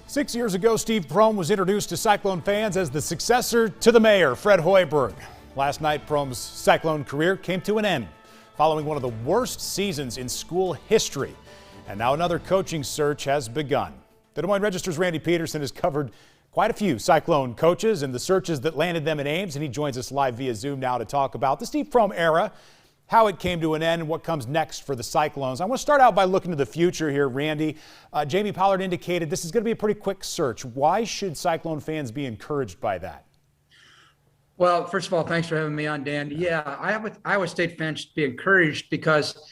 6 years ago, Steve Prohm was introduced to Cyclone fans as the successor to the mayor, Fred Hoiberg. Last night, Prohm's Cyclone career came to an end, following one of the worst seasons in school history. And now another coaching search has begun. The Des Moines Register's Randy Peterson has covered quite a few Cyclone coaches and the searches that landed them in Ames, and he joins us live via Zoom now to talk about the Steve Prohm era, how it came to an end, and what comes next for the Cyclones. I want to start out by looking to the future here, Randy. Jamie Pollard indicated this is going to be a pretty quick search. Why should Cyclone fans be encouraged by that? Well, first of all, thanks for having me on, Dan. Yeah, Iowa State fans should be encouraged because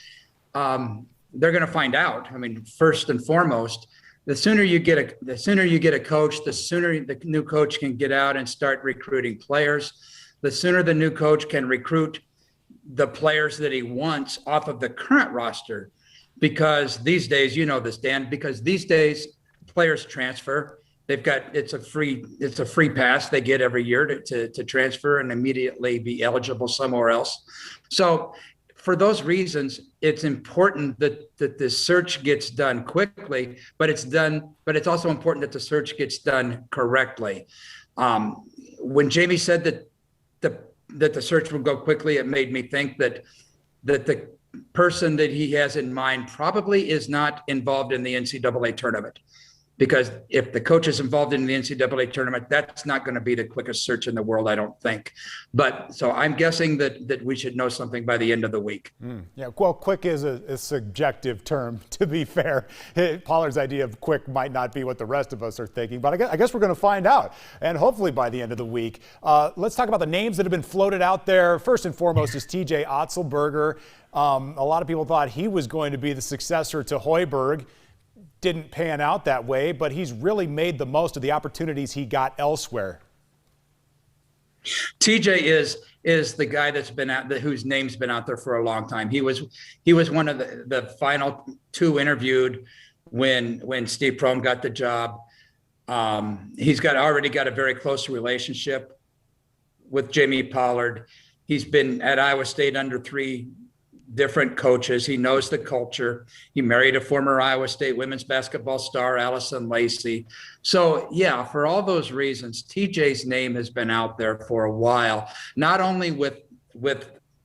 they're going to find out. I mean, first and foremost, the sooner you get a coach, the sooner the new coach can get out and start recruiting players. The sooner the new coach can recruit the players that he wants off of the current roster, because these days, you know this, Dan, because these days players transfer. It's a free pass they get every year to transfer and immediately be eligible somewhere else. So for those reasons, it's important that the search gets done quickly, but it's also important that the search gets done correctly. When Jamie said that the search would go quickly, it made me think that the person that he has in mind probably is not involved in the NCAA tournament. Because if the coach is involved in the NCAA tournament, that's not going to be the quickest search in the world, I don't think. But so I'm guessing that we should know something by the end of the week. Yeah, well, quick is a subjective term, to be fair. Pollard's idea of quick might not be what the rest of us are thinking, but I guess we're going to find out, and hopefully by the end of the week. Let's talk about the names that have been floated out there. First and foremost is TJ Otzelberger. A lot of people thought he was going to be the successor to Hoiberg. Didn't pan out that way, but he's really made the most of the opportunities he got elsewhere. TJ is the guy that's been out, whose name's been out there for a long time. He was one of the final two interviewed when Steve Prohm got the job. He's already got a very close relationship with Jamie Pollard. He's been at Iowa State under three different coaches. He knows the culture. He married a former Iowa State women's basketball star, Allison Lacey. So yeah, for all those reasons, TJ's name has been out there for a while, not only with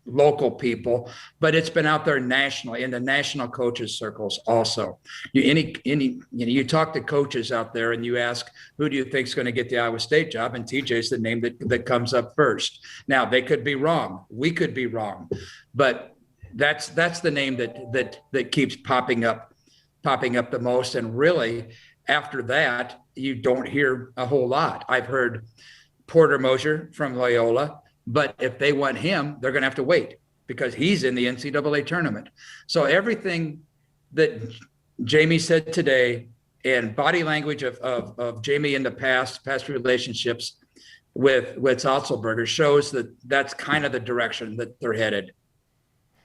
local people, but it's been out there nationally in the national coaches circles also. You talk to coaches out there and you ask, who do you think is going to get the Iowa State job? And TJ's the name that comes up first. Now they could be wrong. We could be wrong, but that's the name that keeps popping up the most. And really, after that, you don't hear a whole lot. I've heard Porter Moser from Loyola, but if they want him, they're going to have to wait because he's in the NCAA tournament. So everything that Jamie said today and body language of Jamie in the past relationships with Otzelberger shows that that's kind of the direction that they're headed.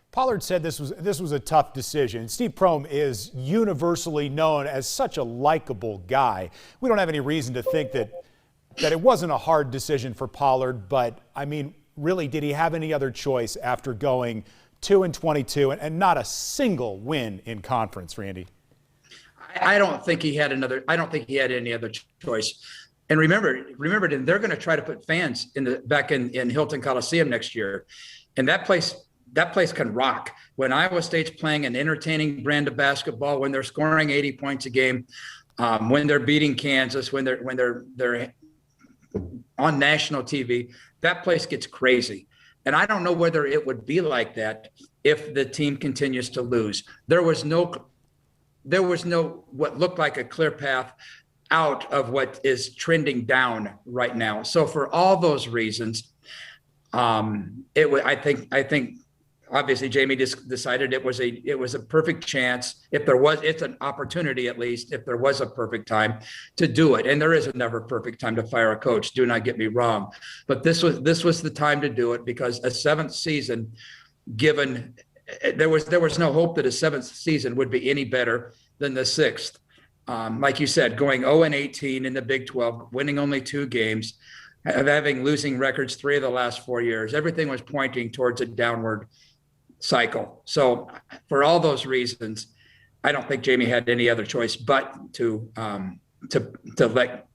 Pollard said this was a tough decision. Steve Prohm is universally known as such a likable guy. We don't have any reason to think that it wasn't a hard decision for Pollard, but I mean, really, did he have any other choice after going 2-22 and not a single win in conference, Randy? I don't think he had any other choice. And remember, they're going to try to put fans back in Hilton Coliseum next year, and that place can rock. When Iowa State's playing an entertaining brand of basketball, when they're scoring 80 points a game, when they're beating Kansas, when they're on national TV, that place gets crazy. And I don't know whether it would be like that if the team continues to lose. There was no what looked like a clear path out of what is trending down right now. So for all those reasons, I think obviously Jamie just decided it was a perfect chance. It's an opportunity, at least if there was a perfect time to do it. And there is never a perfect time to fire a coach. Do not get me wrong, but this was the time to do it because a seventh season, given there was no hope that a seventh season would be any better than the sixth. Like you said, going 0-18 in the Big 12, winning only 2 games, having losing records 3 of the last 4 years, everything was pointing towards a downward cycle. So for all those reasons, I don't think Jamie had any other choice but to to let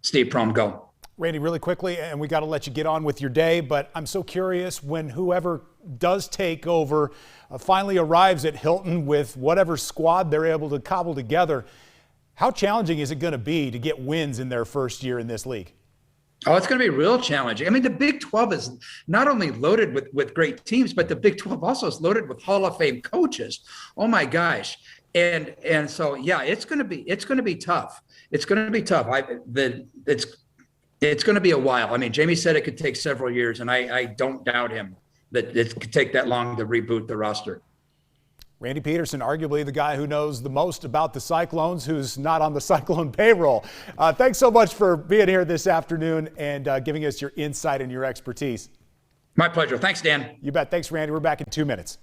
Steve Prohm go. Randy, really quickly, and we got to let you get on with your day, but I'm so curious when whoever does take over finally arrives at Hilton with whatever squad they're able to cobble together, how challenging is it going to be to get wins in their first year in this league? Oh, it's going to be real challenging. I mean, the Big 12 is not only loaded with great teams, but the Big 12 also is loaded with Hall of Fame coaches. Oh my gosh. And so, yeah, it's going to be tough. It's going to be tough. It's going to be a while. I mean, Jamie said it could take several years, and I don't doubt him that it could take that long to reboot the roster. Randy Peterson, arguably the guy who knows the most about the Cyclones, who's not on the Cyclone payroll. Thanks so much for being here this afternoon and giving us your insight and your expertise. My pleasure. Thanks, Dan. You bet. Thanks, Randy. We're back in 2 minutes.